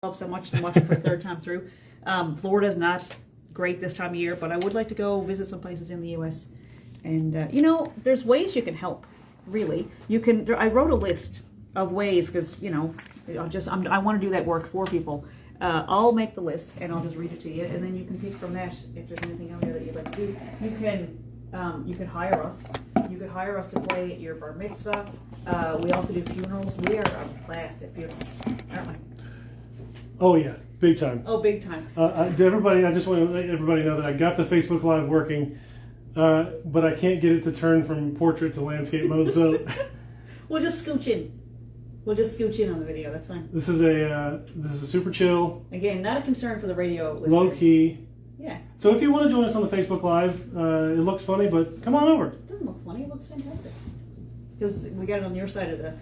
love so much to watch it for the third time through. Florida's not great this time of year, but I would like to go visit some places in the U.S. And you know, there's ways you can help. Really, you can. I wrote a list of ways because you know, I want to do that work for people. I'll make the list and I'll just read it to you, and then you can pick from that if there's anything out there that you'd like to do. You could hire us. You could hire us to play at your bar mitzvah. We also do funerals. We are a blast at funerals, aren't we? Oh yeah, big time. Oh, big time. To everybody, I just want to let everybody know that I got the Facebook Live working, but I can't get it to turn from portrait to landscape mode. So we'll just scooch in. We'll just scooch in on the video. That's fine. This is a super chill. Again, not a concern for the radio listeners. Low key. Yeah. So if you want to join us on the Facebook Live, it looks funny, but come on over. It doesn't look funny. It looks fantastic. Because we got it on your side of the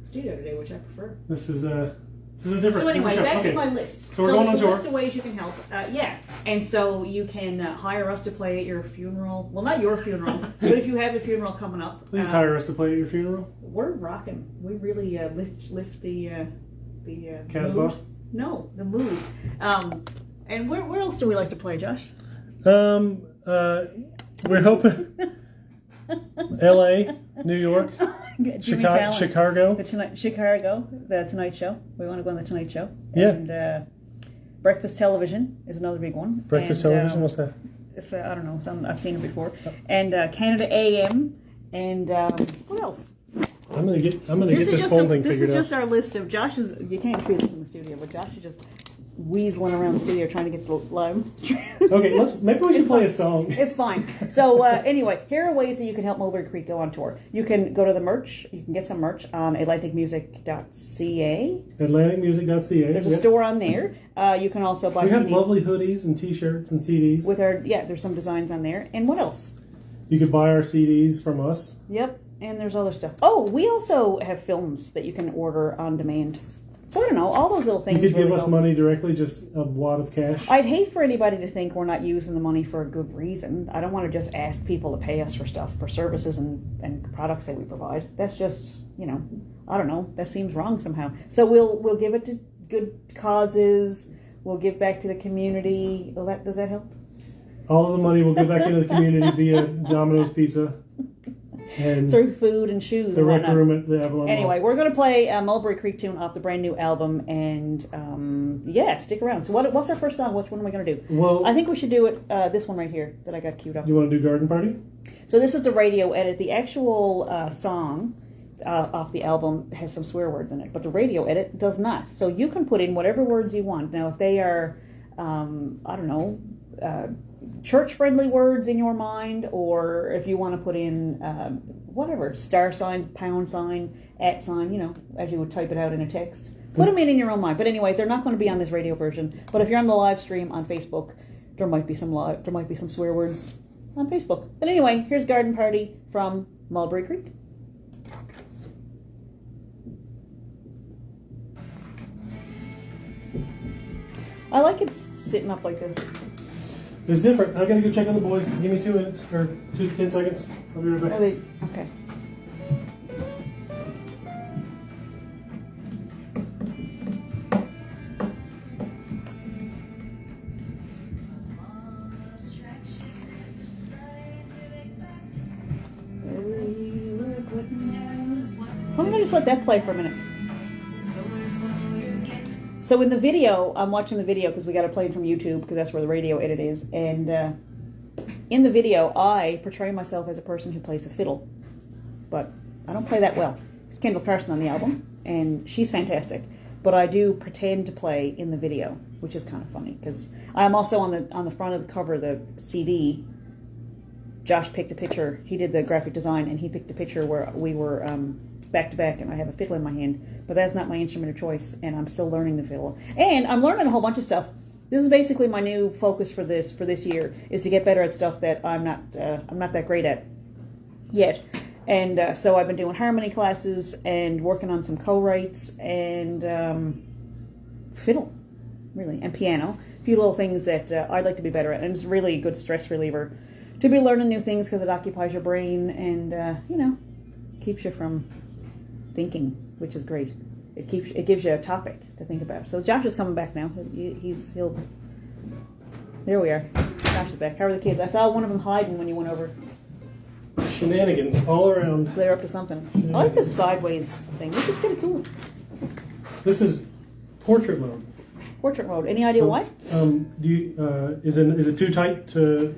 studio today, which I prefer. This is a different. So anyway, different back to my list. So we're going on there's a tour. list of ways you can help. Yeah, and so you can hire us to play at your funeral. Well, not your funeral, but if you have a funeral coming up, Please hire us to play at your funeral. We're rocking. We really lift the Casbah? mood. No, the mood. And where else do we like to play, Josh? We're hoping L.A., New York. Chicago. The Tonight Show. We want to go on the Tonight Show. Yeah. And Breakfast Television is another big one. Breakfast Television, what's that? It's I don't know. I've seen it before. And Canada AM. And what else? I'm gonna get this whole thing figured out. This is just our list of Josh's. You can't see this in the studio, but Josh is just weaseling around the studio trying to get the live. Okay, maybe we should play a song. It's fine. So anyway, here are ways that you can help Mulberry Creek go on tour. You can go to the merch. You can get some merch on atlanticmusic.ca. Atlanticmusic.ca. There's a store on there. You can also buy CDs. We have lovely hoodies and T-shirts and CDs. With our there's some designs on there. And what else? You could buy our CDs from us. Yep. And there's other stuff. Oh, we also have films that you can order on demand. So I don't know, all those little things. You could give us money directly, just a wad of cash. I'd hate for anybody to think we're not using the money for a good reason. I don't want to just ask people to pay us for stuff, for services and products that we provide. That's just, you know, I don't know. That seems wrong somehow. So we'll give it to good causes. We'll give back to the community. Does that help? All of the money will go back into the community via Domino's Pizza. And through food and shoes. The rec room at the Avalon. Anyway, we're going to play Mulberry Creek tune off the brand new album, and yeah, stick around. So what's our first song? Which one am I going to do? Well, I think we should do it. This one right here that I got queued up. You want to do Garden Party? So this is the radio edit. The actual song off the album has some swear words in it, but the radio edit does not. So you can put in whatever words you want. Now, if they are, I don't know. Church-friendly words in your mind, or if you want to put in whatever, star sign, pound sign, @ sign, you know, as you would type it out in a text. Put them in your own mind. But anyway, they're not going to be on this radio version. But if you're on the live stream on Facebook, there might be some swear words on Facebook. But anyway, here's Garden Party from Mulberry Creek. I like it sitting up like this. It's different. I gotta go check on the boys. Give me 2 minutes or 10 seconds. I'll be right back. Okay. I'm gonna just let that play for a minute. So in the video, I'm watching the video because we got to play it from YouTube because that's where the radio edit is. And in the video, I portray myself as a person who plays the fiddle. But I don't play that well. It's Kendall Carson on the album, and she's fantastic. But I do pretend to play in the video, which is kind of funny because I'm also on the front of the cover of the CD. Josh picked a picture. He did the graphic design, and he picked a picture where we were back to back, and I have a fiddle in my hand. But that's not my instrument of choice, and I'm still learning the fiddle. And I'm learning a whole bunch of stuff. This is basically my new focus for this year, is to get better at stuff that I'm not that great at yet. And so I've been doing harmony classes and working on some co-writes and fiddle, really, and piano. A few little things that I'd like to be better at, and it's really a good stress reliever to be learning new things because it occupies your brain and you know, keeps you from thinking, which is great. it gives you a topic to think about. So Josh is coming back now. He'll. There we are. Josh is back. How are the kids? I saw one of them hiding when you went over. Shenanigans all around. So they're up to something. I like this sideways thing. This is pretty cool. This is portrait mode. Portrait mode. Any idea why? Is it too tight to?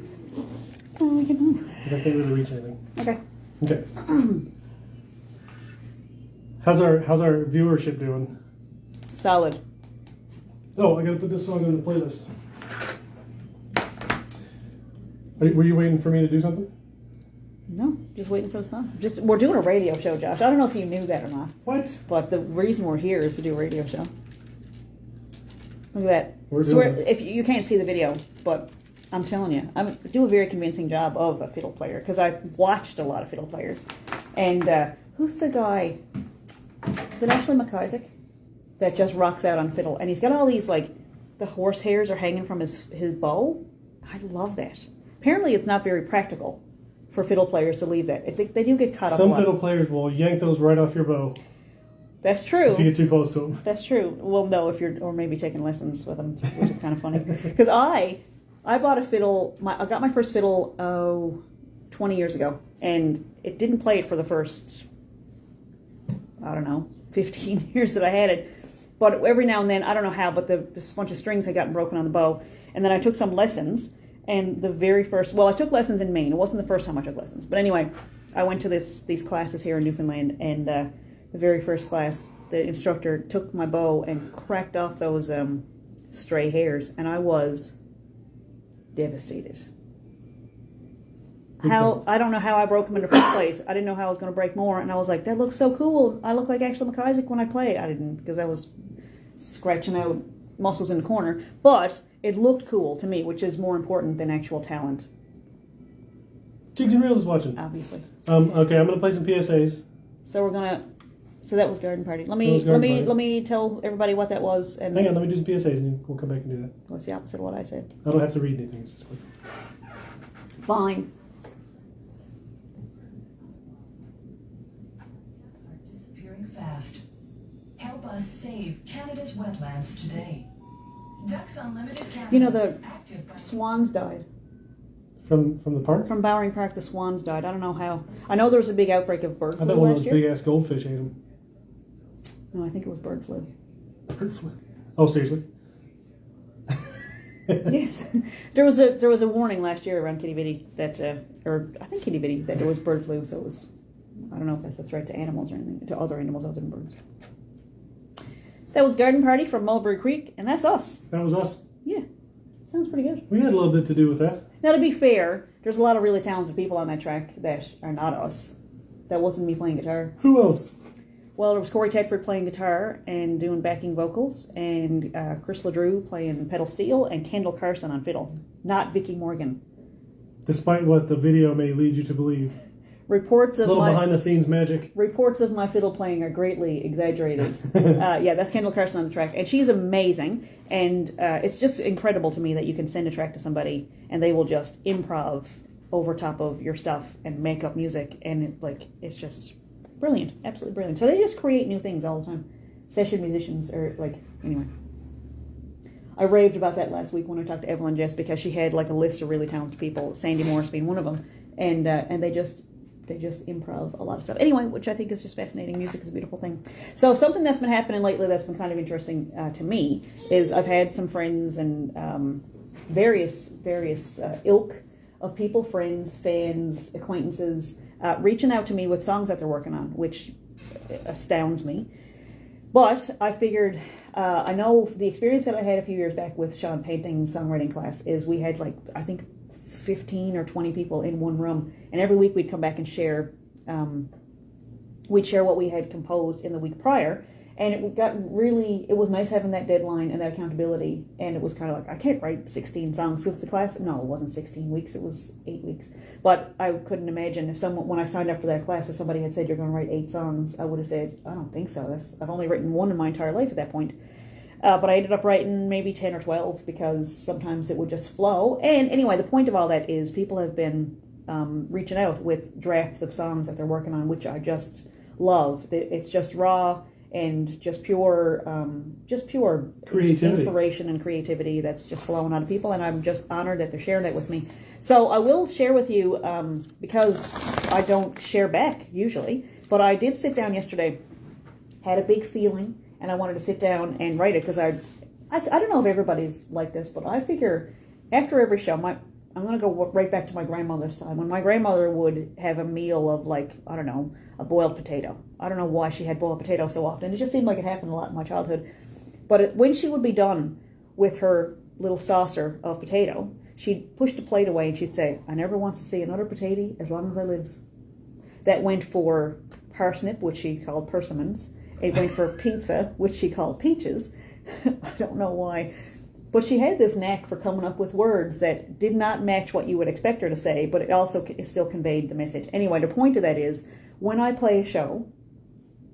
Oh, I can move. Because I can't really reach anything. Okay. Okay. How's our viewership doing? Solid. Oh, I gotta put this song on the playlist. Were you waiting for me to do something? No, just waiting for the song. We're doing a radio show, Josh. I don't know if you knew that or not. What? But the reason we're here is to do a radio show. Look at that. Doing it. If you can't see the video, but I'm telling you, I do a very convincing job of a fiddle player because I've watched a lot of fiddle players. And who's the guy? Is it Ashley McIsaac that just rocks out on fiddle? And he's got all these, like, the horse hairs are hanging from his bow. I love that. Apparently it's not very practical for fiddle players to leave that. They do get caught up. Some fiddle players will yank those right off your bow. That's true. If you get too close to them. That's true. Well, no, if you're, or maybe taking lessons with them, which is kind of funny. Because I bought a fiddle, I got my first fiddle, 20 years ago. And it didn't play it for the first, 15 years that I had it. But every now and then, I don't know how, but this bunch of strings had gotten broken on the bow. And then I took some lessons. And the very first, I took lessons in Maine. It wasn't the first time I took lessons. But anyway, I went to these classes here in Newfoundland. And the very first class, the instructor took my bow and cracked off those stray hairs. And I was devastated. I don't know how I broke them in the first place. I didn't know how I was going to break more. And I was like, that looks so cool. I look like Ashley McIsaac when I play. I didn't, because I was scratching out muscles in the corner. But it looked cool to me, which is more important than actual talent. Jigs and Reels is watching. Obviously. Okay, I'm gonna play some PSAs. So that was Garden Party. Let me tell everybody what that was. And hang on, let me do some PSAs and we'll come back and do that. What's the opposite of what I said? I don't have to read anything. It's just quick. Fine. Are disappearing fast. Help us save Canada's wetlands today. Ducks Unlimited Canada. The swans died. From the park? From Bowering Park, the swans died. I don't know how. I know there was a big outbreak of bird flu I bet one of last those year. big ass goldfish ate them. No, I think it was bird flu. Bird flu? Oh, seriously? Yes. There was a warning last year around Kitty Bitty that, or I think Kitty Bitty, that there was bird flu, so it was, I don't know if that's a threat to animals or anything, to other animals other than birds. That was Garden Party from Mulberry Creek, and that's us. That was us. Yeah. Sounds pretty good. We had a little bit to do with that. Now, to be fair, there's a lot of really talented people on that track that are not us. That wasn't me playing guitar. Who else? Well, there was Corey Tedford playing guitar and doing backing vocals, and Chris LeDrew playing pedal steel, and Kendall Carson on fiddle. Not Vicky Morgan. Despite what the video may lead you to believe. Reports of behind-the-scenes magic. Reports of my fiddle playing are greatly exaggerated. Yeah, that's Kendall Carson on the track, and she's amazing. And it's just incredible to me that you can send a track to somebody and they will just improv over top of your stuff and make up music, and it's just brilliant, absolutely brilliant. So they just create new things all the time. Session musicians are anyway. I raved about that last week when I talked to Evelyn Jess, because she had a list of really talented people, Sandy Morris being one of them, and they just improv a lot of stuff. Anyway, which I think is just fascinating. Music is a beautiful thing. So something that's been happening lately that's been kind of interesting to me is I've had some friends and various ilk of people, friends, fans, acquaintances, reaching out to me with songs that they're working on, which astounds me. But I figured, I know the experience that I had a few years back with Sean Painting's songwriting class is we had I think 15 or 20 people in one room, and every week we'd come back and share what we had composed in the week prior, and it was nice having that deadline and that accountability. And it was kind of I can't write 16 songs because the class, no, it wasn't 16 weeks, it was 8 weeks, but I couldn't imagine if when I signed up for that class, if somebody had said you're going to write 8 songs, I would have said, I don't think so. I've only written one in my entire life at that point. But I ended up writing maybe 10 or 12 because sometimes it would just flow. And anyway, the point of all that is people have been reaching out with drafts of songs that they're working on, which I just love. It's just raw. and just pure Creativity. inspiration and creativity that's just flowing out of people, and I'm just honored that they're sharing that with me. So I will share with you, because I don't share back usually, but I did sit down yesterday, had a big feeling, and I wanted to sit down and write it, because I don't know if everybody's like this, but I figure after every show, I'm going to go right back to my grandmother's time, when my grandmother would have a meal of, like, I don't know, a boiled potato. I don't know why she had boiled potato so often. It just seemed like it happened a lot in my childhood. But when she would be done with her little saucer of potato, she'd push the plate away and she'd say, "I never want to see another potato as long as I live." That went for parsnip, which she called persimmons. It went for pizza, which she called peaches. I don't know why. But she had this knack for coming up with words that did not match what you would expect her to say, but it also still conveyed the message. Anyway, the point of that is, when I play a show,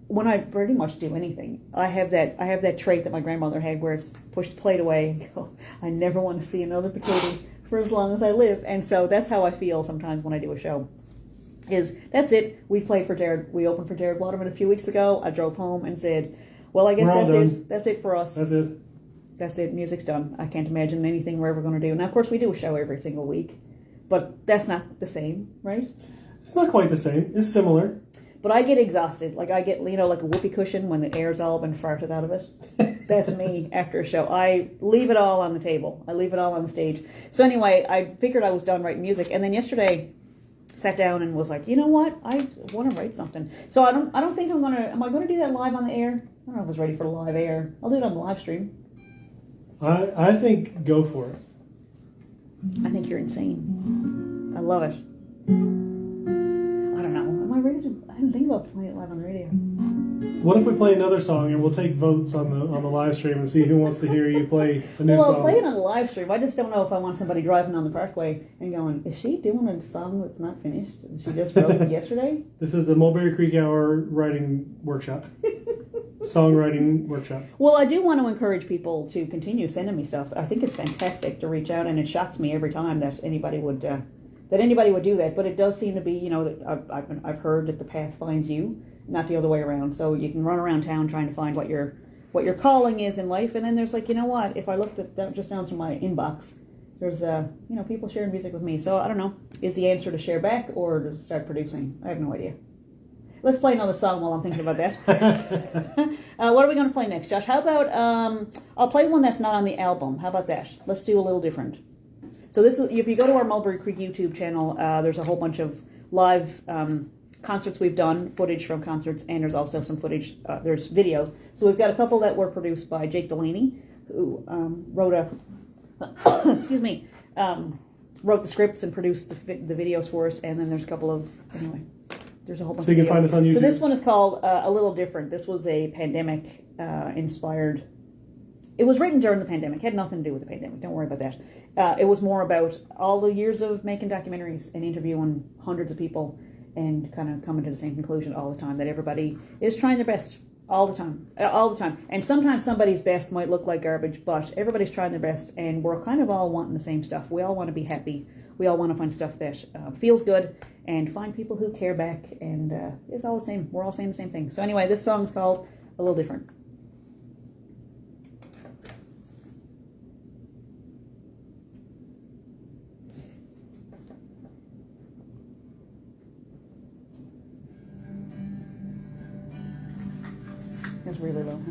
when I pretty much do anything, I have that trait that my grandmother had, where it's push the plate away and go, "I never want to see another potato for as long as I live." And so that's how I feel sometimes when I do a show. That's it. We opened for Jared Waterman a few weeks ago. I drove home and said, "Well, I guess that's it. That's it for us. That's it. That's it. Music's done. I can't imagine anything we're ever going to do." Now, of course, we do a show every single week, but that's not the same, right? It's not quite the same. It's similar. But I get exhausted. Like I get, like a whoopee cushion when the air's all been farted out of it. That's me after a show. I leave it all on the table. I leave it all on the stage. So anyway, I figured I was done writing music, and then yesterday sat down and was like, you know what? I want to write something. So I don't think am I going to do that live on the air? I don't know if I was ready for the live air. I'll do it on the live stream. I think go for it. I think you're insane. I love it. I don't know. Am I ready to? I didn't think about playing it live on the radio. What if we play another song and we'll take votes on the live stream and see who wants to hear you play a new song? Well, I'll play it on the live stream. I just don't know if I want somebody driving on the parkway and going, "Is she doing a song that's not finished? She just wrote it yesterday?" This is the Mulberry Creek Hour writing workshop. Songwriting workshop. Well, I do want to encourage people to continue sending me stuff. I think it's fantastic to reach out, and it shocks me every time that anybody would do that. But it does seem to be, that I've heard that the path finds you, not the other way around. So you can run around town trying to find what your calling is in life, and then there's like, if I looked just down through my inbox, there's people sharing music with me. So I don't know, is the answer to share back or to start producing? I have no idea. Let's play another song while I'm thinking about that. What are we going to play next, Josh? How about I'll play one that's not on the album. How about that? Let's do a little different. So this is, if you go to our Mulberry Creek YouTube channel, there's a whole bunch of live concerts we've done, footage from concerts, and there's also some footage. There's videos. So we've got a couple that were produced by Jake Delaney, who wrote the scripts and produced the videos for us. And then there's a couple of There's a whole bunch. So you can find us on YouTube. So this one is called A Little Different. This was a pandemic inspired. It was written during the pandemic. Had nothing to do with the pandemic. Don't worry about that. It was more about all the years of making documentaries and interviewing hundreds of people and kind of coming to the same conclusion all the time, that everybody is trying their best all the time. And sometimes somebody's best might look like garbage, but everybody's trying their best, and we're kind of all wanting the same stuff. We all want to be happy. We all want to find stuff that feels good and find people who care back, and it's all the same. We're all saying the same thing. So anyway, this song's called A Little Different. That's really low.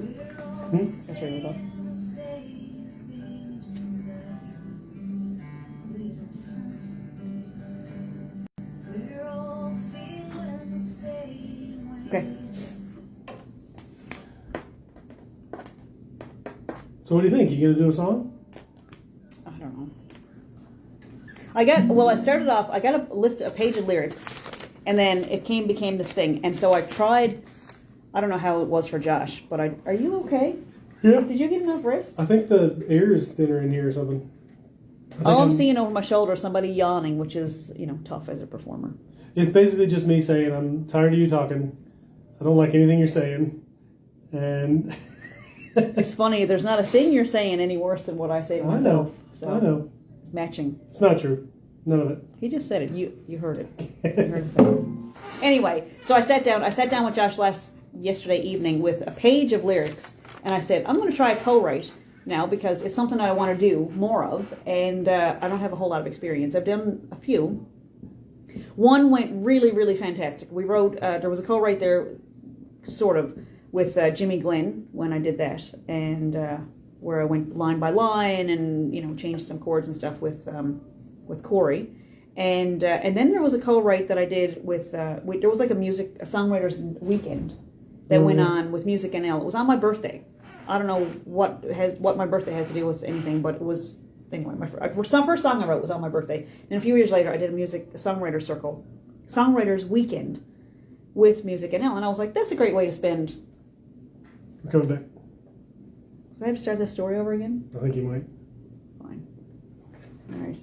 That's really low. Okay. So what do you think? You gonna do a song? I don't know. I started off, I got a page of lyrics, and then it became this thing. And so I tried, I don't know how it was for Josh, but are you okay? Yeah. Did you get enough rest? I think the air is thinner in here or something. All I'm seeing over my shoulder is somebody yawning, which is, tough as a performer. It's basically just me saying, I'm tired of you talking. I don't like anything you're saying. And it's funny, there's not a thing you're saying any worse than what I say to myself. I know. It's matching. It's not true. None of it. He just said it. You heard it. You heard him say it. Anyway, so I sat down with Josh yesterday evening with a page of lyrics, and I said, I'm going to try a co-write now because it's something that I want to do more of, and I don't have a whole lot of experience. I've done a few. One went really, really fantastic. We wrote, there was a co-write there, sort of, with Jimmy Glenn when I did that, and where I went line by line and, you know, changed some chords and stuff with Corey. And then there was a co-write that I did with there was like a songwriters weekend that went on with Music NL. It was on my birthday. I don't know what my birthday has to do with anything, but it was anyway. My first song I wrote was on my birthday, and a few years later I did a songwriters weekend with Music NL, and I was like, that's a great way to spend. We're coming back. Do I have to start this story over again? I think you might. Fine. All right.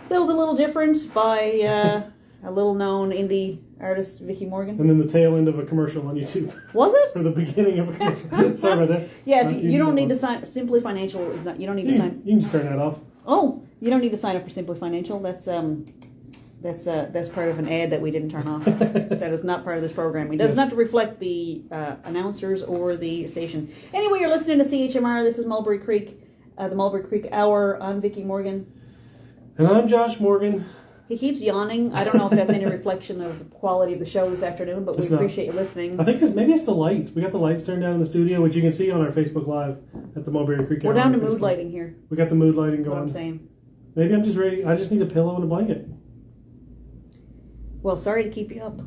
That was a little different by a little-known indie artist, Vicky Morgan. And then the tail end of a commercial on YouTube. Was it? Or the beginning of a commercial. Sorry about that. Yeah, if you don't need to sign. Simply Financial is not. You don't need to sign. You can just turn that off. Oh, you don't need to sign up for Simply Financial. That's part of an ad that we didn't turn off. That is not part of this program. It does not reflect the announcers or the station. Anyway, you're listening to CHMR. This is Mulberry Creek, the Mulberry Creek Hour. I'm Vicky Morgan. And I'm Josh Morgan. He keeps yawning. I don't know if that's any reflection of the quality of the show this afternoon, but we appreciate you listening. I think maybe it's the lights. We got the lights turned down in the studio, which you can see on our Facebook Live at the Mulberry Creek Hour. We're down to mood lighting here. We got the mood lighting going. That's what I'm saying. Maybe I'm just ready. I just need a pillow and a blanket. Well, sorry to keep you up.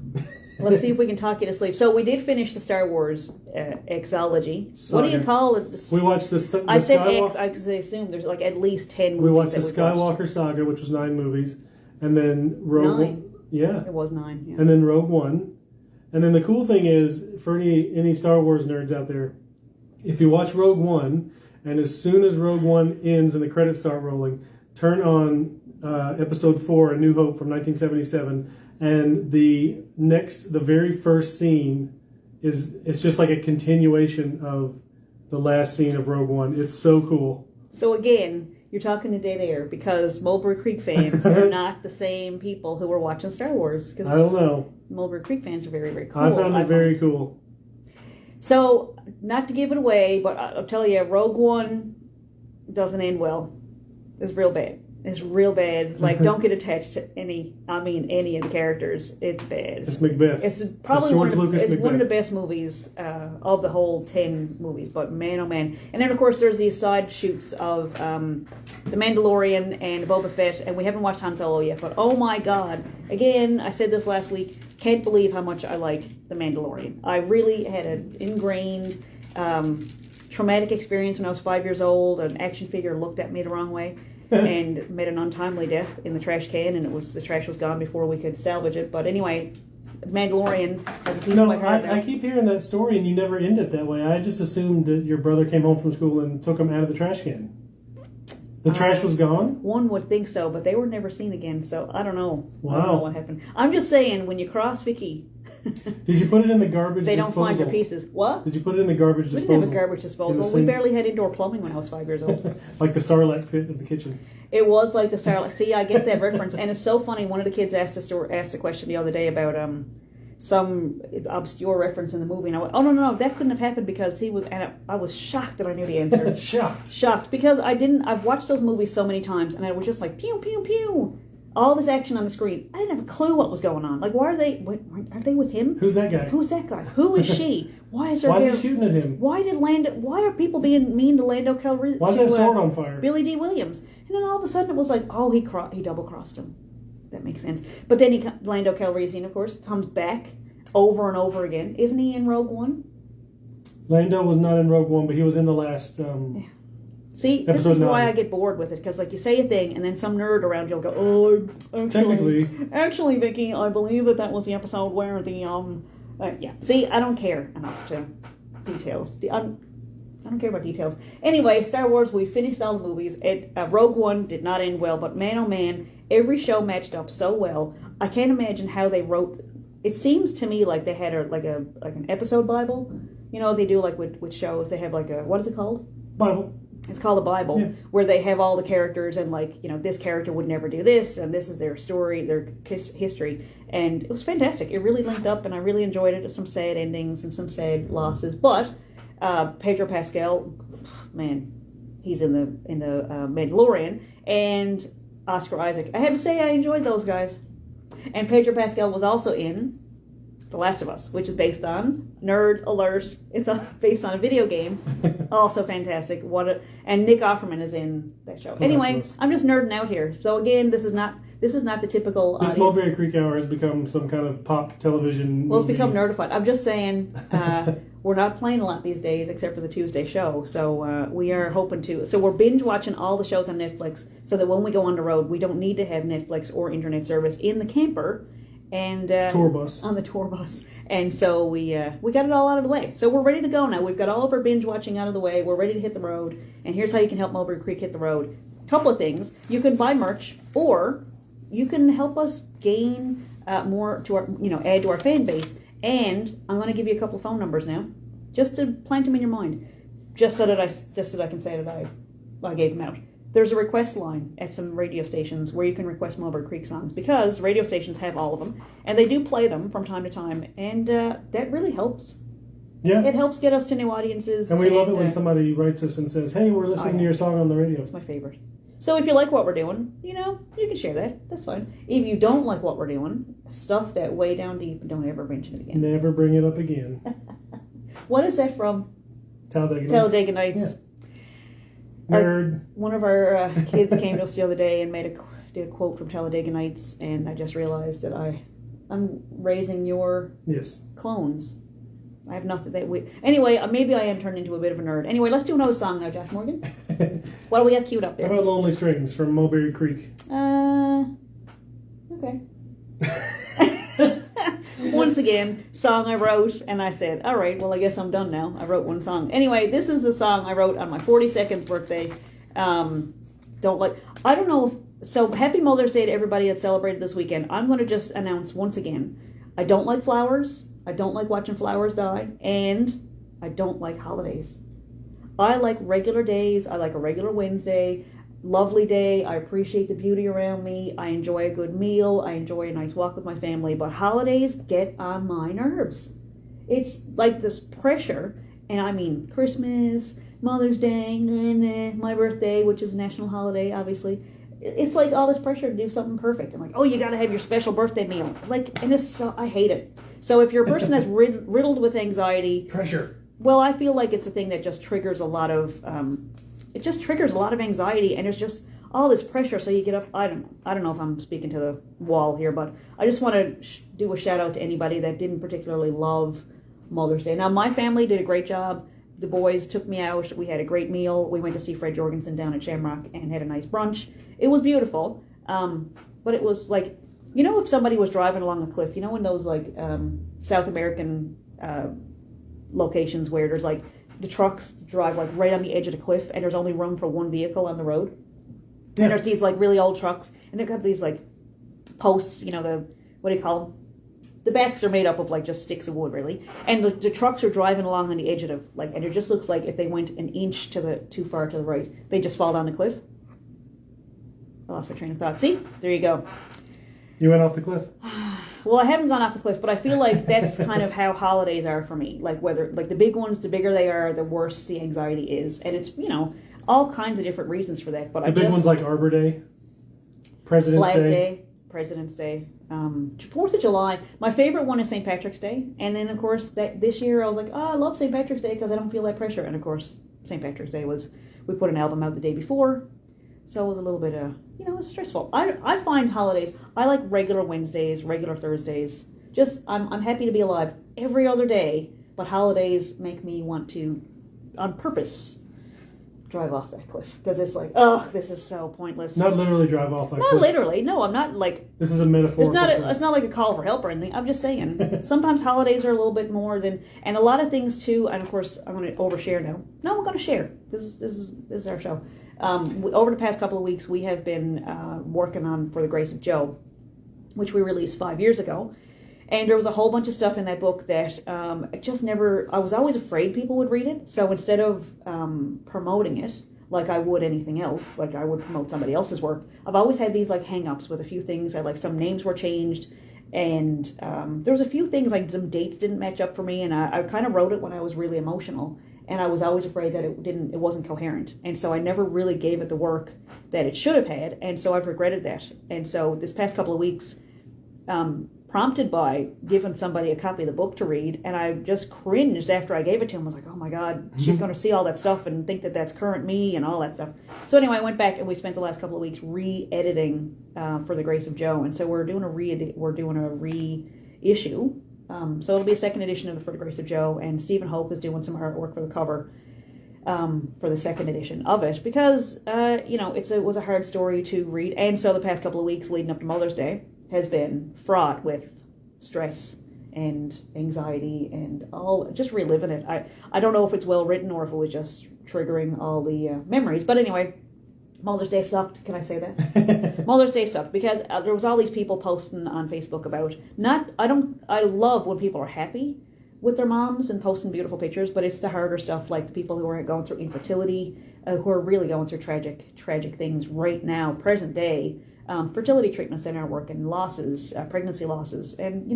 Let's see if we can talk you to sleep. So we did finish the Star Wars exology. What do you call it? We watched the I said X because I assume there's like at least 10 movies. We watched the Skywalker Saga, which was 9 movies. And then Rogue 9. Yeah. It was 9, yeah. And then Rogue One. And then the cool thing is, for any Star Wars nerds out there, if you watch Rogue One, and as soon as Rogue One ends and the credits start rolling, turn on Episode 4, A New Hope from 1977, and the very first scene it's just like a continuation of the last scene of Rogue One. It's so cool. So again, you're talking to dead air because Mulberry Creek fans are not the same people who were watching Star Wars. I don't know. Mulberry Creek fans are very, very cool. I found it very cool. So, not to give it away, but I'll tell you, Rogue One doesn't end well. It's real bad. It's real bad. Like, don't get attached to any of the characters. It's bad. It's Macbeth. It's probably one of the best movies of the whole 10 movies. But man, oh man. And then, of course, there's these side shoots of The Mandalorian and Boba Fett. And we haven't watched Han Solo yet. But oh my God. Again, I said this last week. Can't believe how much I like The Mandalorian. I really had an ingrained traumatic experience when I was 5 years old. An action figure looked at me the wrong way. And met an untimely death in the trash can, and the trash was gone before we could salvage it. But anyway, Mandalorian has a piece of my heart. I keep hearing that story, and you never end it that way. I just assumed that your brother came home from school and took him out of the trash can. The trash was gone? One would think so, but they were never seen again, so I don't know. Wow. I don't know what happened. I'm just saying, when you cross Vicky... Did you put it in the garbage they disposal? don't find your pieces. What? Did you put it in the garbage disposal? We didn't have a garbage disposal. We barely had indoor plumbing when I was 5 years old. Like the Sarlacc pit of the kitchen. It was like the Sarlacc. See, I get that reference. And it's so funny. One of the kids asked a question the other day about some obscure reference in the movie. And I went, oh, no, that couldn't have happened because he was... And I was shocked that I knew the answer. Shocked. Because I've watched those movies so many times and I was just like, pew, pew, pew. All this action on the screen. I didn't have a clue what was going on. Like, why are they with him? Who's that guy? Who is she? Why is her Why hair... is he shooting at him? Why are people being mean to Lando Calrissian? Why is that sword on fire? Billy D. Williams. And then all of a sudden it was like, oh, he double-crossed him. That makes sense. But then Lando Calrissian, of course, comes back over and over again. Isn't he in Rogue One? Lando was not in Rogue One, but he was in the last... Yeah. See, this is why I get bored with it, because like you say a thing, and then some nerd around you'll go, oh, actually, Vicky, I believe that was the episode where the yeah. See, I don't care enough to details. I don't care about details. Anyway, Star Wars, we finished all the movies. Rogue One did not end well, but man, oh man, every show matched up so well. I can't imagine how they wrote. It seems to me like they had an episode Bible. You know, they do like with shows. They have like what is it called? Bible. It's called a Bible, where they have all the characters and like, this character would never do this, and this is their story, their history, and it was fantastic. It really linked up, and I really enjoyed it. Some sad endings and some sad losses, but Pedro Pascal, man, he's in the Mandalorian, and Oscar Isaac. I have to say I enjoyed those guys, and Pedro Pascal was also in The Last of Us, which is based on nerd alert. It's based on a video game. Also fantastic. And Nick Offerman is in that show. Anyway, I'm just nerding out here. So again, this is not the typical. This Mulberry Creek Hour has become some kind of pop television. Well, it's become nerdified. I'm just saying, we're not playing a lot these days, except for the Tuesday show. So we are hoping to. So we're binge watching all the shows on Netflix, so that when we go on the road, we don't need to have Netflix or internet service in the camper. And tour bus. On the tour bus. And so we got it all out of the way. So we're ready to go now. We've got all of our binge watching out of the way. We're ready to hit the road. And here's how you can help Mulberry Creek hit the road. A couple of things. You can buy merch, or you can help us gain more to our, add to our fan base. And I'm going to give you a couple of phone numbers now, just to plant them in your mind, just so that I can say that I gave them out. There's a request line at some radio stations where you can request Mulberry Creek songs, because radio stations have all of them, and they do play them from time to time, and that really helps. Yeah. It helps get us to new audiences. And we love it when somebody writes us and says, hey, we're listening to your song on the radio. It's my favorite. So if you like what we're doing, you can share that. That's fine. If you don't like what we're doing, stuff that way down deep and don't ever mention it again. Never bring it up again. What is that from? Talladega Nights. Yeah. Nerd. One of our kids came to us the other day and did a quote from Talladega Nights, and I just realized that I'm raising your clones. I have nothing that we. Anyway, maybe I am turned into a bit of a nerd. Anyway, let's do another song now, Josh Morgan. What do we have queued up there? How about Lonely Strings from Mulberry Creek? Okay. Once again, song I wrote, and I said, all right, well, I guess I'm done now. I wrote one song. Anyway, this is a song I wrote on my 42nd birthday. I don't know so happy Mother's Day to everybody that celebrated this weekend. I'm going to just announce once again, I don't like flowers. I don't like watching flowers die, and I don't like holidays. I like regular days. I like a regular Wednesday. Lovely day. I appreciate the beauty around me. I enjoy a good meal. I enjoy a nice walk with my family. But holidays get on my nerves. It's like this pressure, and I mean Christmas, Mother's Day, my birthday, which is a national holiday, obviously. It's like all this pressure to do something perfect. And like, oh, you got to have your special birthday meal. And it's so, I hate it. So if you're a person that's riddled with anxiety, pressure. Well, I feel like it's a thing that just triggers a lot of. It just triggers a lot of anxiety, and there's just all this pressure. So you get up. I don't know if I'm speaking to the wall here, but I just want to do a shout out to anybody that didn't particularly love Mother's Day. Now, my family did a great job. The boys took me out. We had a great meal. We went to see Fred Jorgensen down at Shamrock and had a nice brunch. It was beautiful, but it was like, if somebody was driving along a cliff, in those like South American locations where there's like the trucks drive like right on the edge of the cliff, and there's only room for one vehicle on the road. Yeah. And there's these like really old trucks, and they've got these like posts, what do you call them? The backs are made up of like just sticks of wood, really. And the trucks are driving along on the edge of the, and it just looks like if they went an inch too far to the right, they just fall down the cliff. I lost my train of thought. See? There you go. You went off the cliff? Well, I haven't gone off the cliff, but I feel like that's kind of how holidays are for me. Like the big ones, the bigger they are, the worse the anxiety is. And it's, all kinds of different reasons for that. But the big ones like Arbor Day, President's Day. President's Day, 4th of July. My favorite one is St. Patrick's Day. And then, of course, this year I was like, I love St. Patrick's Day because I don't feel that pressure. And, of course, St. Patrick's Day we put an album out the day before. So it was a little bit it was stressful. I find holidays, I like regular Wednesdays, regular Thursdays. Just, I'm happy to be alive every other day, but holidays make me want to, on purpose, drive off that cliff. Because it's like, this is so pointless. Not literally drive off that cliff. Not literally. No, I'm not like... This is a metaphor. It's not like a call for help or anything. I'm just saying. Sometimes holidays are a little bit more than... And a lot of things, too, and of course, I'm going to overshare now. No, I'm going to share. This is our show. Over the past couple of weeks, we have been working on For the Grace of Joe, which we released 5 years ago. And there was a whole bunch of stuff in that book that I was always afraid people would read it. So instead of promoting it, like I would anything else, like I would promote somebody else's work. I've always had these like hang-ups with a few things. I like some names were changed, and there was a few things like some dates didn't match up for me, and I kind of wrote it when I was really emotional, and I was always afraid that it wasn't coherent, and so I never really gave it the work that it should have had, and so I've regretted that. And so this past couple of weeks, prompted by giving somebody a copy of the book to read, and I just cringed after I gave it to him. I was like, oh my God, she's going to see all that stuff and think that that's current me and all that stuff. So anyway, I went back and we spent the last couple of weeks re-editing For the Grace of Joe, and so we're doing a reissue. So it'll be a second edition of For the Grace of Joe, and Stephen Hope is doing some artwork for the cover for the second edition of it, because it was a hard story to read, and so the past couple of weeks leading up to Mother's Day has been fraught with stress and anxiety and all, just reliving it. I don't know if it's well written or if it was just triggering all the memories. But anyway, Mother's Day sucked. Can I say that? Mother's Day sucked because there was all these people posting on Facebook about I love when people are happy with their moms and posting beautiful pictures, but it's the harder stuff, like the people who are going through infertility, who are really going through tragic things right now, present day. Fertility treatments that aren't working, losses, pregnancy losses, and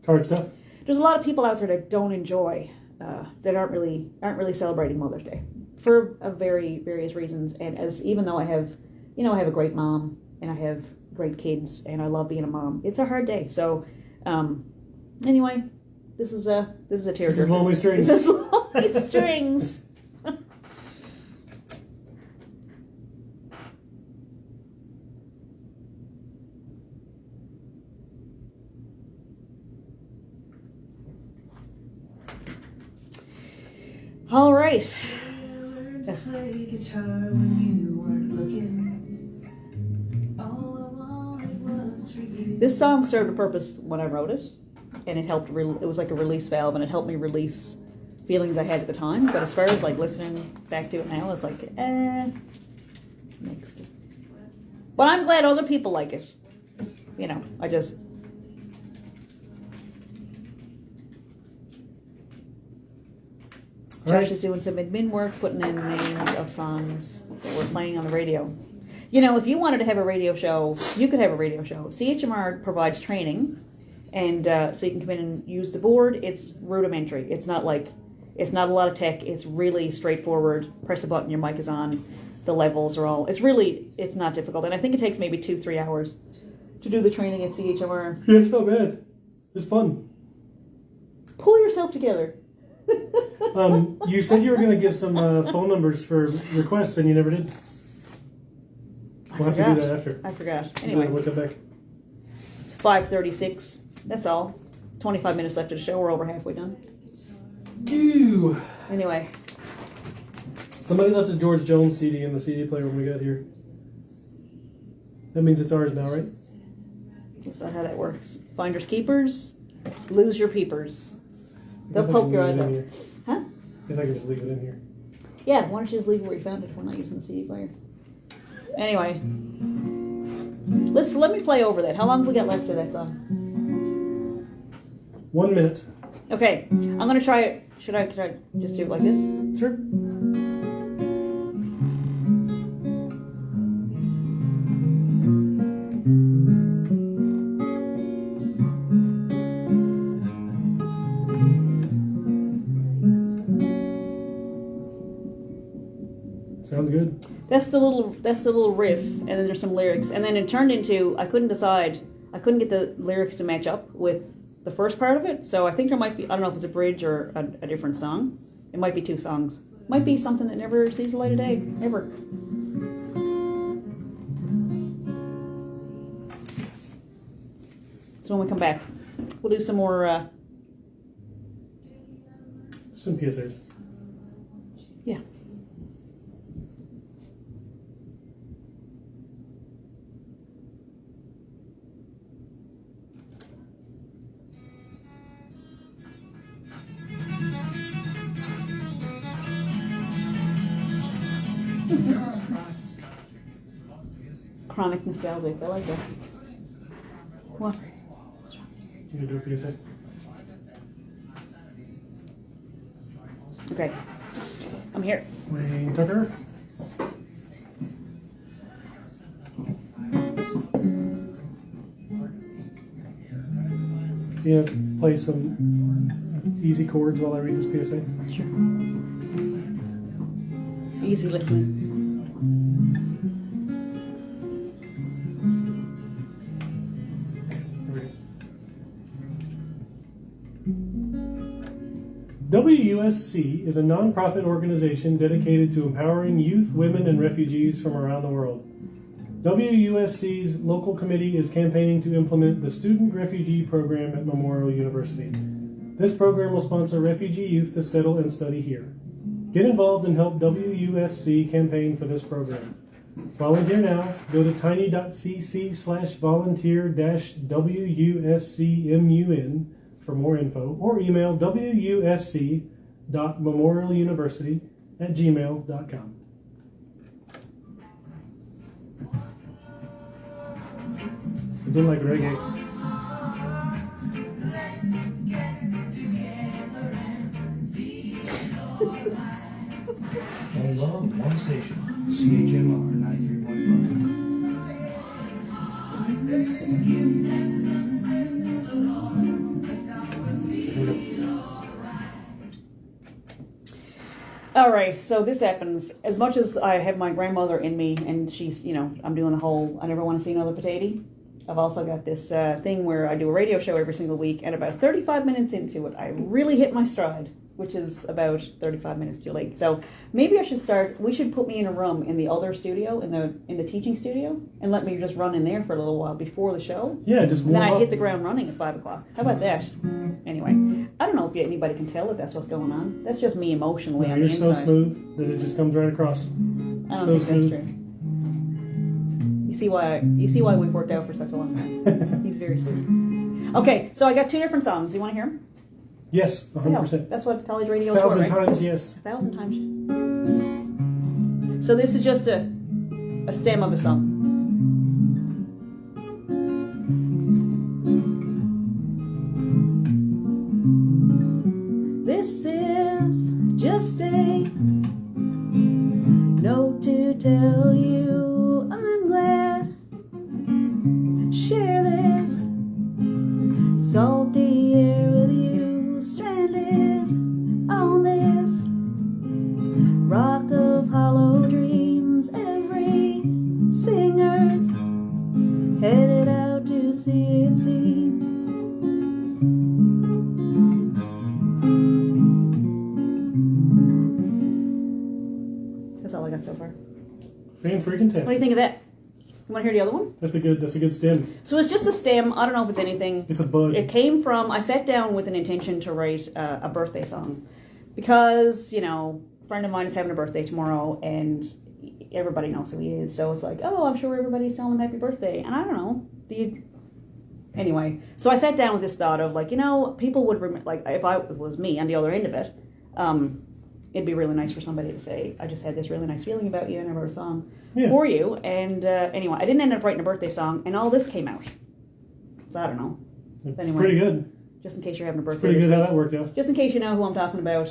hard stuff. There's a lot of people out there that don't enjoy, that aren't really celebrating Mother's Day for various reasons. And even though I have a great mom and I have great kids and I love being a mom, it's a hard day. So anyway, this is a tearjerker. This is Lonely Strings. This is Lonely Strings. All right. This song served a purpose when I wrote it, and it helped. It was like a release valve, and it helped me release feelings I had at the time. But as far as like listening back to it now, it's like mixed. But I'm glad other people like it. I just. Josh is doing some admin work, putting in names of songs that we're playing on the radio. If you wanted to have a radio show, you could have a radio show. CHMR provides training, and so you can come in and use the board. It's rudimentary. It's not a lot of tech. It's really straightforward. Press a button, your mic is on. The levels are all. It's not difficult, and I think it takes maybe 2-3 hours to do the training at CHMR. Yeah, it's not bad. It's fun. Pull yourself together. You said you were going to give some phone numbers for requests, and you never did. We'll have to do that after. I forgot. Anyway, look it back. 5:36. That's all. 25 minutes left of the show. We're over halfway done. Ew. Anyway. Somebody left a George Jones CD in the CD player when we got here. That means it's ours now, right? That's not how that works. Finders keepers. Lose your peepers. They'll poke your eyes out. Huh? I guess I can just leave it in here. Yeah, why don't you just leave it where you found it if we're not using the CD player? Anyway. Let me play over that. How long have we got left of that song? 1 minute. Okay. I'm going to try it. Could I just do it like this? Sure. Sounds good. That's the little riff, and then there's some lyrics, and then it turned into I couldn't get the lyrics to match up with the first part of it, so I think there might be, I don't know if it's a bridge or a different song. It might be 2 songs. It might be something that never sees the light of day, ever. So when we come back, we'll do some more. Some PSAs. Yeah. Chronic nostalgic. I like that. What? You gonna do a PSA? Okay. I'm here. Wayne Tucker. you know, play some easy chords while I read this PSA? Sure. Easy listening. WUSC is a non-profit organization dedicated to empowering youth, women, and refugees from around the world. WUSC's local committee is campaigning to implement the Student Refugee Program at Memorial University. This program will sponsor refugee youth to settle and study here. Get involved and help WUSC campaign for this program. Volunteer now. Go to tiny.cc/volunteer-WUSCMUN for more info, or email wusc.memorialuniversity@gmail.com. I do like reggae. On love, one station, CHMR 93.5. All right, so this happens. As much as I have my grandmother in me, and she's, you know, I'm doing the whole, I never want to see another potato. I've also got this thing where I do a radio show every single week, and about 35 minutes into it, I really hit my stride, which is about 35 minutes too late. So maybe I should start. We should put me in a room in the other studio, in the teaching studio, and let me just run in there for a little while before the show. Yeah, just and then warm I up. hit the ground running at 5 o'clock. How about that? Anyway, I don't know if anybody can tell that that's what's going on. That's just me emotionally No, on the you're inside. so smooth that it just comes right across. I don't So think smooth. that's true. You see why we've worked out for such a long time. He's very sweet. Okay, so I got 2 different songs. You want to hear them? Yes, 100%. That's what college radio is for, 1,000 right? times, yes. 1,000 times. So this is just a stem of a song. This is just a note to tell you I'm glad. Share this salty air with you, stranded on this rock of hollow dreams. Every singer's headed out to sea, it seems. That's all I got so far. Fan-freaking-tastic. What do you think of that? You want to hear the other one? That's a good stem. So it's just a stem. I don't know if it's anything. It's a bud. It came from, I sat down with an intention to write a birthday song because, you know, a friend of mine is having a birthday tomorrow and everybody knows who he is. So it's like, oh, I'm sure everybody's telling him happy birthday. And I don't know. Anyway, so I sat down with this thought of like, you know, people would, like, if it was me on the other end of it, it'd be really nice for somebody to say, I just had this really nice feeling about you and I wrote a song for you. And anyway, I didn't end up writing a birthday song and all this came out. So I don't know. It's Anyway, pretty good. just in case you're having a birthday. Pretty good this how week. that worked out. Just in case you know who I'm talking about,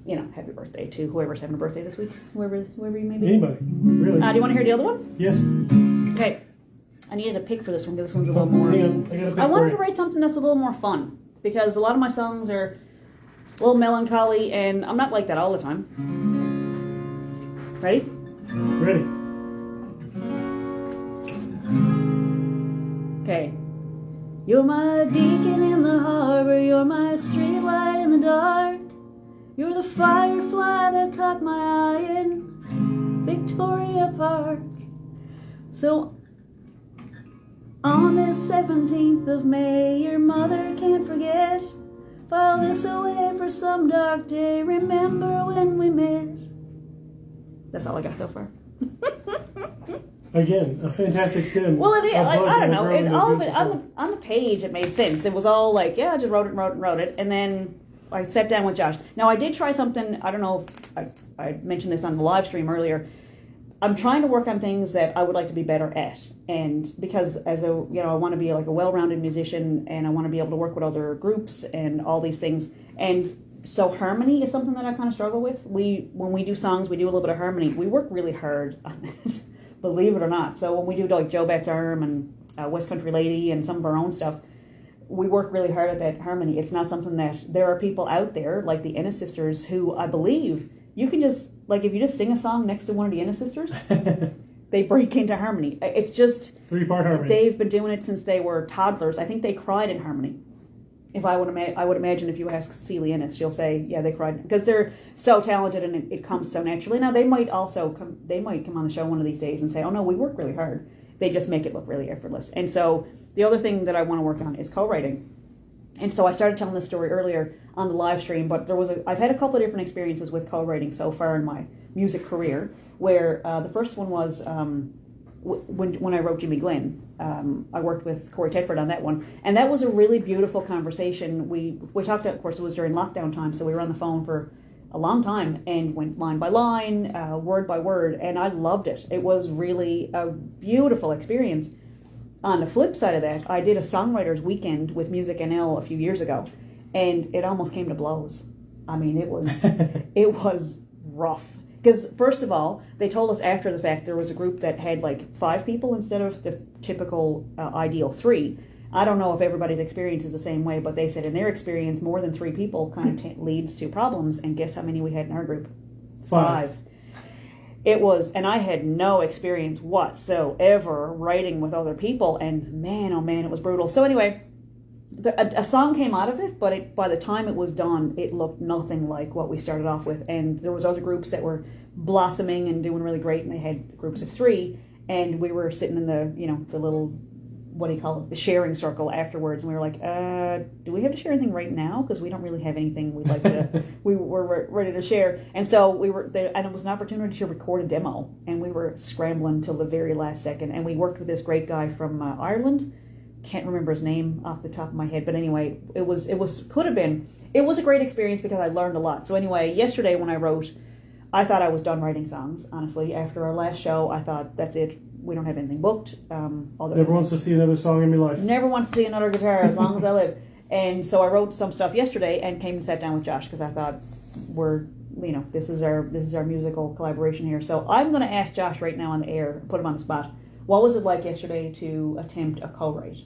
you know, happy birthday to whoever's having a birthday this week, whoever you may be. Anybody. Really. Do you want to hear the other one? Yes. Okay. I needed a pick for this one because this one's a little more. Hang on. I got a pick I wanted for to you. write something that's a little more fun because a lot of my songs are a little melancholy and I'm not like that all the time. Ready? Ready. Okay. You're my beacon in the harbor, you're my street light in the dark. You're the firefly that caught my eye in Victoria Park. So on this 17th of May, your mother can't forget. File this away for some dark day. Remember when we met. That's all I got so far. Again, a fantastic stem. Well, it is. A Like, bud I don't and a know. growing It, and all of it beautiful on the page, it made sense. It was all like, yeah, I just wrote it, and then I sat down with Josh. Now I did try something. I don't know if I mentioned this on the live stream earlier. I'm trying to work on things that I would like to be better at, and because as I want to be like a well-rounded musician, and I want to be able to work with other groups and all these things, and so harmony is something that I kind of struggle with. When we do songs, we do a little bit of harmony. We work really hard on that, believe it or not. So when we do like Joe Bet's Arm and West Country Lady and some of our own stuff, we work really hard at that harmony. It's not something that there are people out there like the Ennis sisters who I believe you can just, like, if you just sing a song next to one of the Ennis sisters, they break into harmony. It's just 3-part harmony. They've been doing it since they were toddlers. I think they cried in harmony. If I would imagine if you ask Celia Ennis, she'll say, yeah, they cried because they're so talented and it comes so naturally. Now they might also come on the show one of these days and say, oh no, we work really hard. They just make it look really effortless. And so the other thing that I want to work on is co-writing. And so I started telling this story earlier on the live stream, but I've had a couple of different experiences with co-writing so far in my music career, where the first one was when I wrote Jimmy Glenn. I worked with Corey Tedford on that one, and that was a really beautiful conversation. We talked, of course, it was during lockdown time, so we were on the phone for a long time and went line by line, word by word, and I loved it. It was really a beautiful experience. On the flip side of that, I did a songwriters weekend with Music NL a few years ago, and it almost came to blows. I mean, it was rough. Because, first of all, they told us after the fact there was a group that had like 5 people instead of the typical ideal 3. I don't know if everybody's experience is the same way, but they said in their experience, more than 3 people kind of leads to problems. And guess how many we had in our group? 5. It was, and I had no experience whatsoever writing with other people. And man, oh man, it was brutal. So anyway, a song came out of it, but by the time it was done, it looked nothing like what we started off with. And there was other groups that were blossoming and doing really great, and they had groups of 3, and we were sitting in the little, what do you call it, the sharing circle afterwards, and we were like, do we have to share anything right now? Because we don't really have anything we'd like to, we were ready to share. And so we were there, and it was an opportunity to record a demo, and we were scrambling till the very last second, and we worked with this great guy from Ireland. Can't remember his name off the top of my head, but anyway, it was a great experience because I learned a lot. So anyway, yesterday when I wrote, I thought I was done writing songs, honestly. After our last show, I thought, that's it. We don't have anything booked. Never wants to see another song in my life. Never wants to see another guitar as long as I live. And so I wrote some stuff yesterday and came and sat down with Josh because I thought this is our musical collaboration here. So I'm going to ask Josh right now on the air, put him on the spot. What was it like yesterday to attempt a co-write?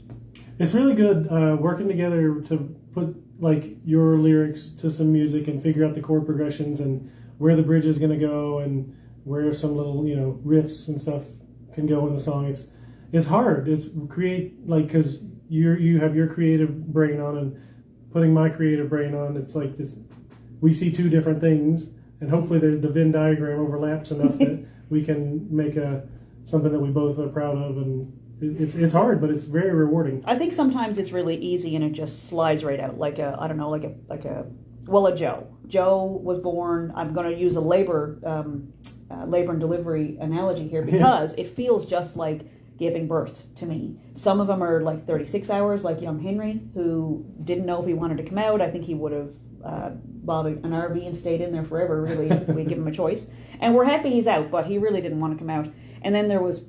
It's really good working together to put like your lyrics to some music and figure out the chord progressions and where the bridge is going to go and where some little riffs and stuff can go in the song. It's hard. It's because you have your creative brain on and putting my creative brain on. It's like this. We see 2 different things, and hopefully the Venn diagram overlaps enough that we can make something that we both are proud of, and it's hard, but it's very rewarding. I think sometimes it's really easy and it just slides right out, like a Joe. Joe was born. I'm going to use a labor and delivery analogy here because it feels just like giving birth to me. Some of them are like 36 hours, like young Henry, who didn't know if he wanted to come out. I think he would have bought an RV and stayed in there forever, really, if we give him a choice. And we're happy he's out, but he really didn't want to come out. And then there was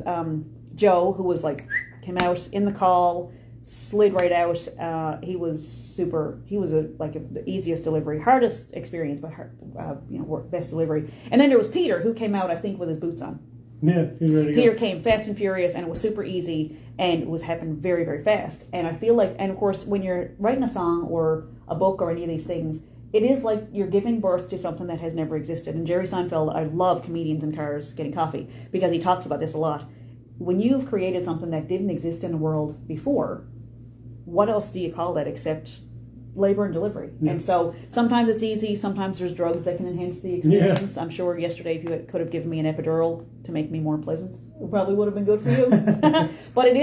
Joe, who was like, came out in the call, slid right out. He was the easiest delivery, hardest experience, but best delivery. And then there was Peter, who came out, I think, with his boots on. Yeah, he was ready to go. Peter came fast and furious, and it was super easy, and it was happening very, very fast. And I feel like, and of course, when you're writing a song or a book or any of these things, it is like you're giving birth to something that has never existed. And Jerry Seinfeld, I love comedians in cars getting coffee because he talks about this a lot. When you've created something that didn't exist in the world before, what else do you call that except labor and delivery? Yeah. And so sometimes it's easy, sometimes there's drugs that can enhance the experience. Yeah. I'm sure yesterday if you could have given me an epidural to make me more pleasant, it probably would have been good for you. But it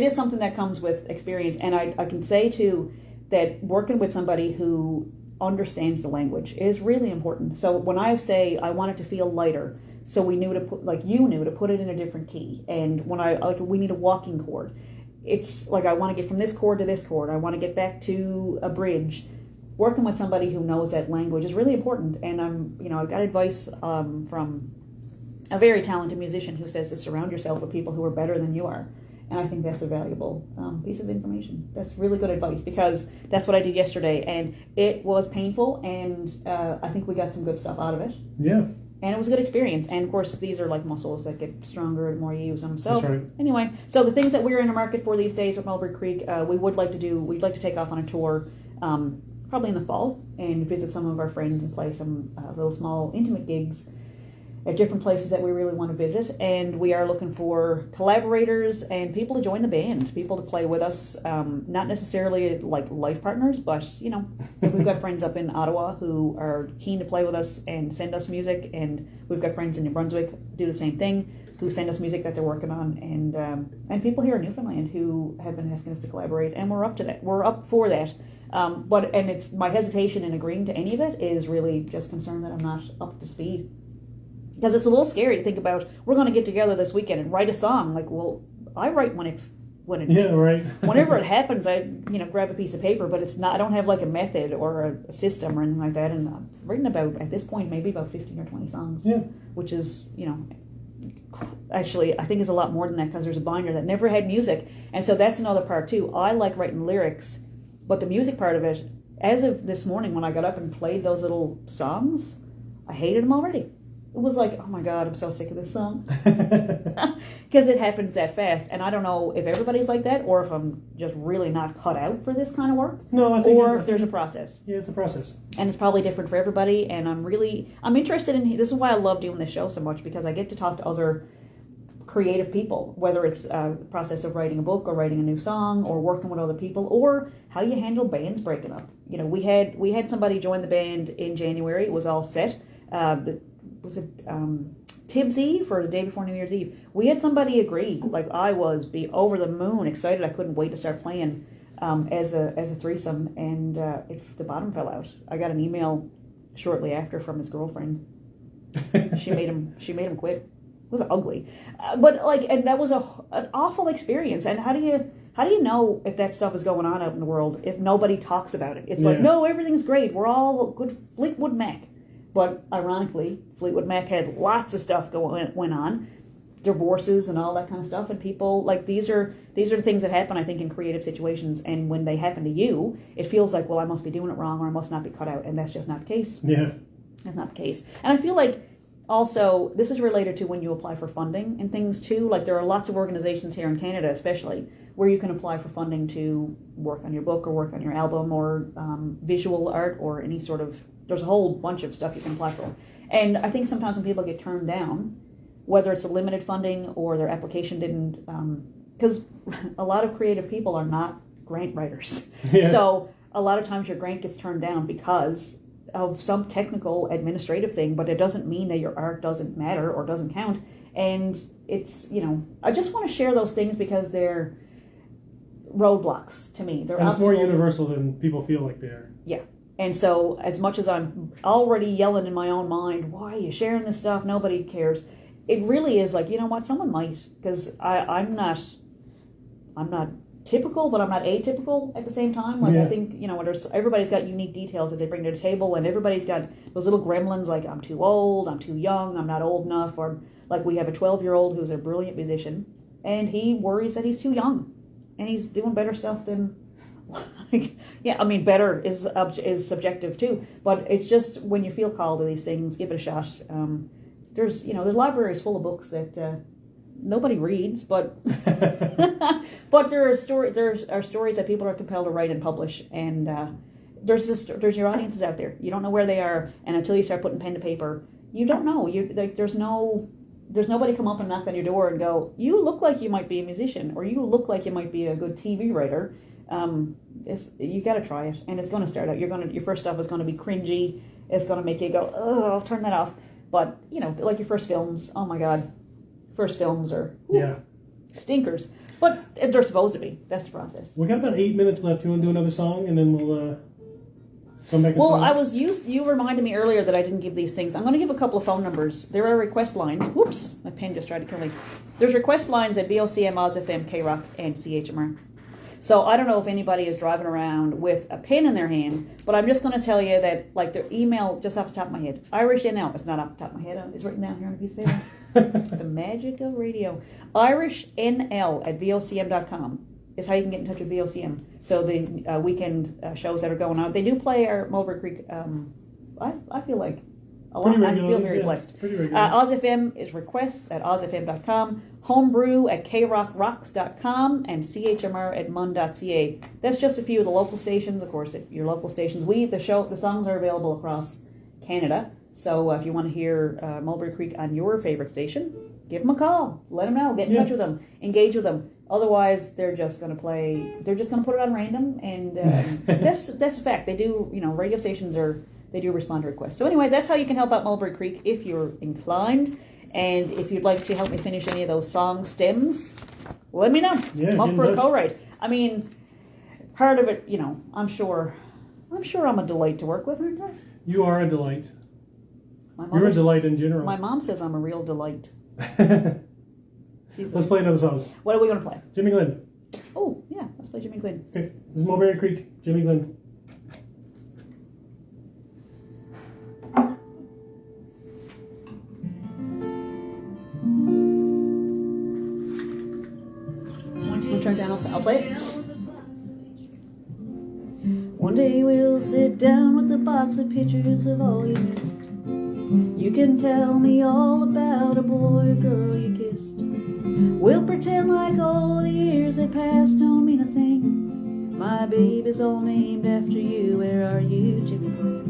is something that comes with experience. And I can say too that working with somebody who understands the language is really important. So when I say I want it to feel lighter, so we knew to put, like you knew to put it in a different key, and when we need a walking chord, it's like I want to get from this chord to this chord, I want to get back to a bridge. Working with somebody who knows that language is really important. And I got advice from a very talented musician who says to surround yourself with people who are better than you are. And I think that's a valuable piece of information. That's really good advice because that's what I did yesterday. And it was painful, and I think we got some good stuff out of it. Yeah. And it was a good experience. And of course, these are like muscles that get stronger the more you use them. So That's right. anyway, so the things that we're in the market for these days with Mulberry Creek, we'd like to take off on a tour, probably in the fall, and visit some of our friends and play some little small intimate gigs at different places that we really want to visit. And we are looking for collaborators and people to join the band, people to play with us, not necessarily like life partners, but you know, we've got friends up in Ottawa who are keen to play with us and send us music, and we've got friends in New Brunswick do the same thing, who send us music that they're working on, and people here in Newfoundland who have been asking us to collaborate, and we're up to that. We're up for that. But it's my hesitation in agreeing to any of it is really just concerned that I'm not up to speed. Because it's a little scary to think about, we're going to get together this weekend and write a song. Like, well, I write when it Yeah, right. whenever it happens, I grab a piece of paper, but it's not. I don't have like a method or a system or anything like that. And I've written about, at this point, maybe about 15 or 20 songs. Yeah. Which is, actually, I think is a lot more than that, because there's a binder that never had music. And so that's another part too. I like writing lyrics, but the music part of it, as of this morning when I got up and played those little songs, I hated them already. It was like, oh my God, I'm so sick of this song. Because it happens that fast. And I don't know if everybody's like that, or if I'm just really not cut out for this kind of work. No, I think... Or if there's a process. Yeah, it's a process. And it's probably different for everybody. And I'm interested in, this is why I love doing this show so much, because I get to talk to other creative people, whether it's a process of writing a book or writing a new song or working with other people, or how you handle bands breaking up. We had somebody join the band in January. It was all set. Was it Tibbs Eve or the day before New Year's Eve? We had somebody agree. Like, I was over the moon excited. I couldn't wait to start playing as a threesome, and the bottom fell out. I got an email shortly after from his girlfriend. She made him quit. It was ugly, but and that was an awful experience. And how do you know if that stuff is going on out in the world if nobody talks about it? It's like, no, everything's great. We're all good. Fleetwood Mac. But ironically, Fleetwood Mac had lots of stuff went on, divorces and all that kind of stuff. And people, these are the things that happen, I think, in creative situations. And when they happen to you, it feels like, well, I must be doing it wrong, or I must not be cut out. And that's just not the case. Yeah. That's not the case. And I feel like also this is related to when you apply for funding and things too. Like, there are lots of organizations here in Canada, especially, where you can apply for funding to work on your book or work on your album or visual art or any sort of... There's a whole bunch of stuff you can apply for. And I think sometimes when people get turned down, whether it's a limited funding or their application didn't, because a lot of creative people are not grant writers. Yeah. So a lot of times your grant gets turned down because of some technical administrative thing, but it doesn't mean that your art doesn't matter or doesn't count. And it's, I just want to share those things because they're roadblocks to me. They're it's more universal than people feel like they are. Yeah. And so as much as I'm already yelling in my own mind, why are you sharing this stuff? Nobody cares. It really is like, you know what? Someone might, because I'm not typical, but I'm not atypical at the same time. Like, yeah. I think, everybody's got unique details that they bring to the table, and everybody's got those little gremlins like, I'm too old, I'm too young, I'm not old enough, or like we have a 12-year-old who's a brilliant musician, and he worries that he's too young, and he's doing better stuff than... better is subjective too, but it's just when you feel called to these things, give it a shot. There's libraries full of books that nobody reads, but but there are stories that people are compelled to write and publish, and there's your audiences out there. You don't know where they are, and until you start putting pen to paper, you don't know. There's nobody come up and knock on your door and go, you look like you might be a musician, or you look like you might be a good TV writer. You got to try it, and it's going to start out. Your first stuff is going to be cringy. It's going to make you go, oh, I'll turn that off. But like your first films, oh my God, first films are stinkers. But they're supposed to be. That's the process. We got about 8 minutes left. You want to do another song, and then we'll come back. And you reminded me earlier that I didn't give these things. I'm going to give a couple of phone numbers. There are request lines. Whoops, my pen just tried to kill me. There's request lines at VOCM, Oz FM, K-Rock, and CHMR. So I don't know if anybody is driving around with a pen in their hand, but I'm just going to tell you that, their email, just off the top of my head, Irish NL, it's not off the top of my head, it's written down here on a piece of paper. The magic of radio. IrishNL at VOCM.com is how you can get in touch with VOCM. So the weekend shows that are going on, they do play our Mulberry Creek, I feel like a Pretty lot. I regularly, feel very yeah, blessed. pretty regularly. OzFM is requests at ozfm.com, homebrew at krockrocks.com, and CHMR at mun.ca. That's just a few of the local stations. Of course, if your local stations, the songs are available across Canada. So if you want to hear Mulberry Creek on your favorite station, give them a call. Let them know. Get in touch with them. Engage with them. Otherwise, they're just going to play. They're just going to put it on random, and that's a fact. They do. Radio stations they do respond to requests. So anyway, that's how you can help out Mulberry Creek if you're inclined, and if you'd like to help me finish any of those song stems, let me know. Yeah, I'm up get for in a touch. co-write. I mean, part of it, I'm sure I'm a delight to work with, aren't I? You are a delight. My You're a mother's- delight in general. My mom says I'm a real delight. She's Let's play another song. What are we going to play? Jimmy Glenn. Oh, yeah, let's play Jimmy Glenn. Okay, this is Mulberry Creek, Jimmy Glenn. We'll turn down. I'll play it. One day we'll sit down with a box of pictures of all you missed. You can tell me all about a boy or girl you kissed. We'll pretend like all the years that passed don't mean a thing. My baby's all named after you. Where are you, Jimmy Glenn?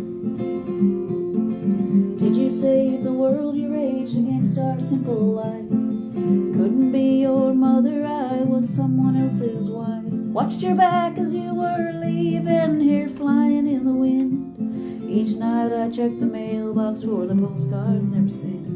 Did you save the world you raged against our simple life? Couldn't be your mother, I was someone else's wife. Watched your back as you were leaving, hair flying in the wind. Each night I checked the mailbox for the postcards never sent.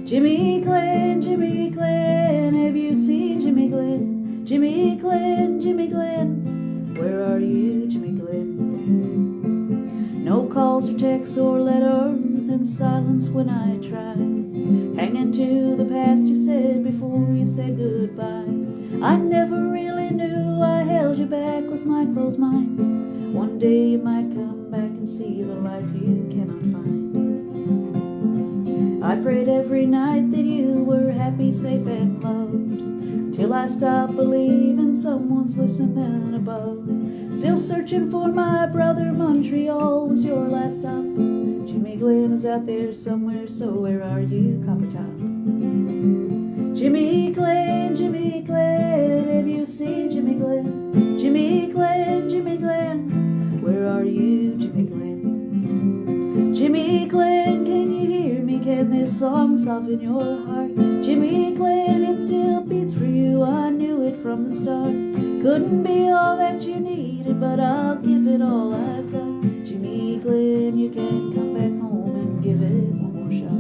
Jimmy Glenn, have you seen Jimmy Glenn? Jimmy Glenn, where are you, Jimmy Glenn? No calls or texts or letters, in silence when I tried. Hanging to the past you said before you said goodbye. I never really knew I held you back with my closed mind. One day you might come back and see the life you cannot find. I prayed every night that you were happy, safe, and loved, till I stopped believing someone's listening above. Still searching for my brother, Montreal was your last stop. Jimmy Glenn is out there somewhere, so where are you, Coppertop? Jimmy Glenn, have you seen Jimmy Glenn? Jimmy Glenn, where are you, Jimmy Glenn? Jimmy Glenn, can you hear me? Can this song soften your heart? Jimmy Glenn, it still beats for you, I knew it from the start. Couldn't be all that you needed, but I'll give it all I've got. Jimmy Glenn, you can come back home and give it one more shot.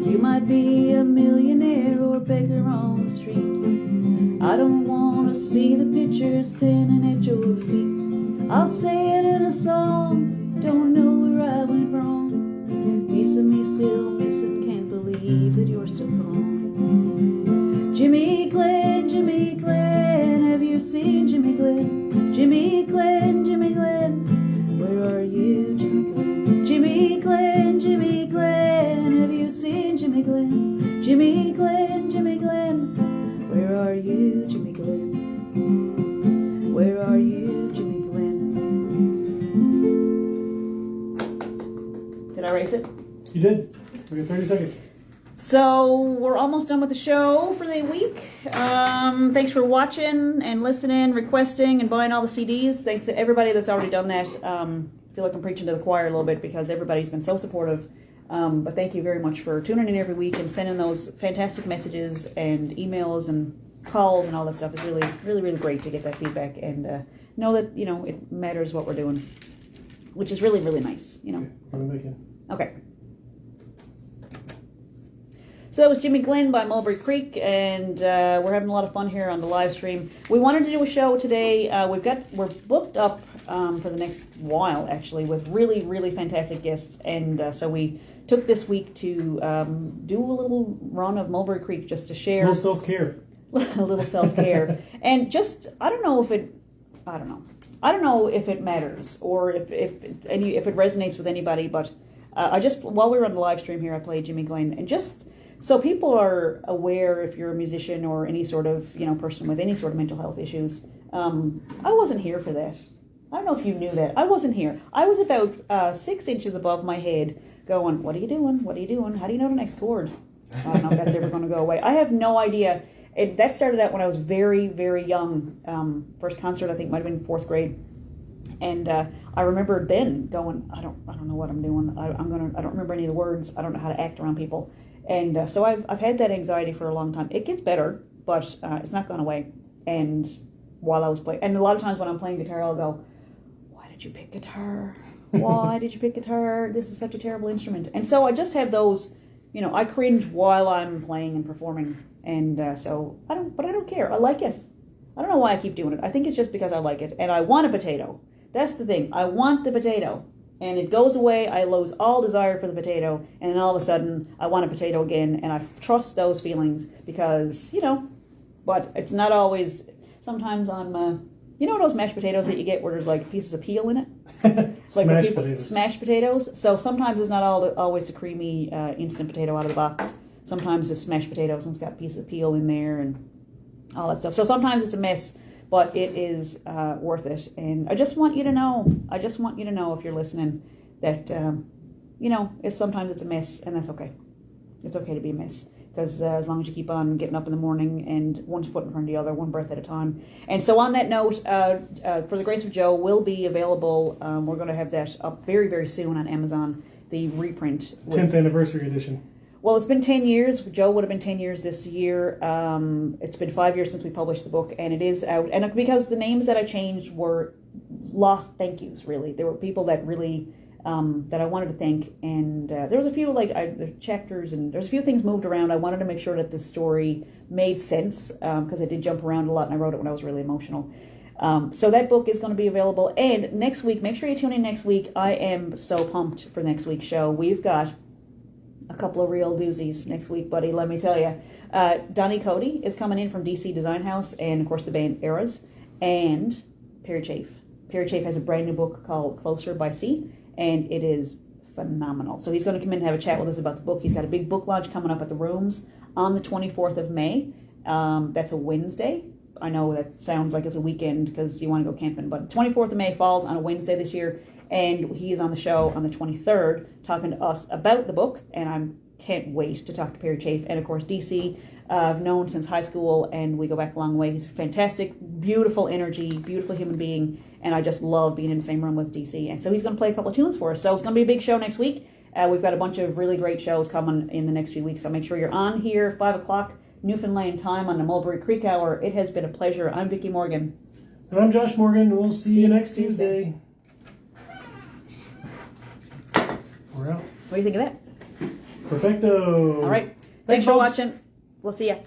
You might be a millionaire or a beggar on the street. I don't want to see the picture standing at your feet. I'll say it in a song, don't know where I went wrong. Piece of me still missing, can't believe that you're still gone. Jimmy Glenn, have you seen Jimmy Glenn? Jimmy Glenn, where are you, Jimmy Glenn? Jimmy Glenn, have you seen Jimmy Glenn? Jimmy Glenn, where are you, Jimmy Glenn? Where are you, Jimmy Glenn? Did I erase it? You did. We got 30 seconds. So we're almost done with the show for the week. Thanks for watching and listening, requesting, and buying all the CDs. Thanks to everybody that's already done that. I feel like I'm preaching to the choir a little bit because everybody's been so supportive. But thank you very much for tuning in every week and sending those fantastic messages and emails and calls and all that stuff. It's really, really, really great to get that feedback and know that, it matters what we're doing, which is really, really nice, Okay. So that was Jimmy Glenn by Mulberry Creek, and we're having a lot of fun here on the live stream. We wanted to do a show today. We're booked up for the next while, actually, with really, really fantastic guests, and so we took this week to do a little run of Mulberry Creek just to share A little self-care. a little self-care, and just I don't know if it I don't know. I don't know if it matters or if it resonates with anybody, but I just, while we were on the live stream here, I played Jimmy Glenn, and just so people are aware, if you're a musician or any sort of, person with any sort of mental health issues, I wasn't here for that. I don't know if you knew that. I wasn't here. I was about 6 inches above my head going, what are you doing? What are you doing? How do you know the next chord? I don't know if that's ever going to go away. I have no idea. That started out when I was very, very young. First concert, I think, might have been 4th grade. And I remember then going, I don't know what I'm doing. I don't remember any of the words. I don't know how to act around people. And so I've had that anxiety for a long time. It gets better, but it's not gone away. And while I was playing, and a lot of times when I'm playing guitar, I'll go, why did you pick guitar? Why did you pick guitar? This is such a terrible instrument. And so I just have those, I cringe while I'm playing and performing. And so I don't care. I like it. I don't know why I keep doing it. I think it's just because I like it. And I want a potato. That's the thing. I want the potato. And it goes away. I lose all desire for the potato. And then all of a sudden, I want a potato again. And I trust those feelings because, but it's not always. Sometimes I'm, those mashed potatoes that you get where there's like pieces of peel in it? Smashed potatoes. So sometimes it's not always the creamy instant potato out of the box. Sometimes it's smashed potatoes and it's got pieces of peel in there and all that stuff. So sometimes it's a mess, but it is worth it. And I just want you to know, if you're listening, that, sometimes it's a mess, and that's okay. It's okay to be a mess. Because as long as you keep on getting up in the morning and one foot in front of the other, one breath at a time. And so on that note, For the Grace of Joe will be available. We're going to have that up very, very soon on Amazon, the reprint. 10th anniversary edition. Well, it's been 10 years. Joe would have been 10 years this year. It's been 5 years since we published the book, and it is out. And because the names that I changed were lost thank yous, really. There were people that really... that I wanted to thank, and there was a few the chapters, and there's a few things moved around. I wanted to make sure that the story made sense because I did jump around a lot, and I wrote it when I was really emotional. So that book is going to be available, and next week, make sure you tune in next week. I am so pumped for next week's show. We've got a couple of real doozies next week, buddy, let me tell you. Donnie Cody is coming in from DC Design House, and of course the band Eras, and Perry Chafe. Perry Chafe has a brand new book called Closer by Sea, and it is phenomenal. So he's going to come in and have a chat with us about the book. He's got a big book launch coming up at the Rooms on the 24th of May. That's a Wednesday. I know that sounds like it's a weekend because you want to go camping, but 24th of May falls on a Wednesday this year, and he is on the show on the 23rd talking to us about the book, and I can't wait to talk to Perry Chafe. And of course, DC, I've known since high school, and we go back a long way. He's a fantastic, beautiful energy, beautiful human being, and I just love being in the same room with DC. And so he's going to play a couple of tunes for us. So it's going to be a big show next week. We've got a bunch of really great shows coming in the next few weeks, so make sure you're on here, 5 o'clock Newfoundland time on the Mulberry Creek Hour. It has been a pleasure. I'm Vicki Morgan. And I'm Josh Morgan. We'll see you next Tuesday. We're out. What do you think of that? Perfecto. All right. Thanks for folks. watching. We'll see ya.